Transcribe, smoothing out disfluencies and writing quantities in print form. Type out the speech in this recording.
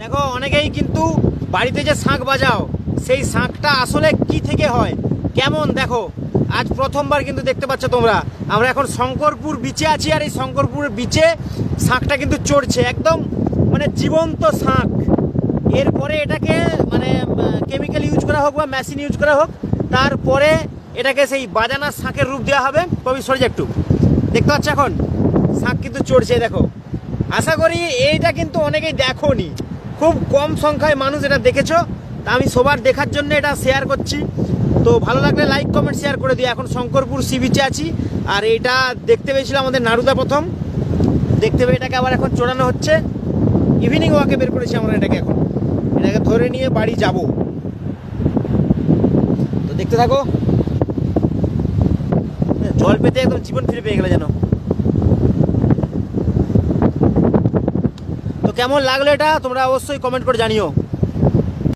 দেখো অনেকেই কিন্তু বাড়িতে যে শাঁখ বাজাও সেই শাঁখটা আসলে কি থেকে হয় কেমন, দেখো আজ প্রথমবার কিন্তু দেখতে পাচ্ছ তোমরা। আমরা এখন শঙ্করপুর বিচে আছি, আর এই শঙ্করপুর বিচে শাঁখটা কিন্তু চড়ছে একদম মানে জীবন্ত শাঁখ। এরপরে এটাকে মানে কেমিক্যাল ইউজ করা হোক বা মেশিন ইউজ করা হোক, তারপরে এটাকে সেই বাজানা শাঁখের রূপ দেওয়া হবে। কবি সরে যা একটু, দেখতে পাচ্ছ এখন শাঁখ কিন্তু চড়ছে দেখো। আশা করি এইটা কিন্তু অনেকেই দেখোনি, খুব কম সংখ্যায় মানুষ এটা দেখেছো। তা আমি সবার দেখার জন্য এটা শেয়ার করছি। তো ভালো লাগলে লাইক কমেন্ট শেয়ার করে দিও। এখন শঙ্করপুর সি বিচে আছি, আর এটা দেখতে পেয়েছিল আমাদের নারুদা প্রথম, দেখতে পেয়ে এটাকে আবার এখন চড়ানো হচ্ছে। ইভিনিং ওয়াকে বের করেছি আমরা এটাকে, এখন এটাকে ধরে নিয়ে বাড়ি যাব। তো দেখতে থাকো, জল পেতে একদম জীবন ফিরে পেয়ে গেলে যেন। তো কেমন লাগলো এটা তোমরা অবশ্যই কমেন্ট করে জানিও।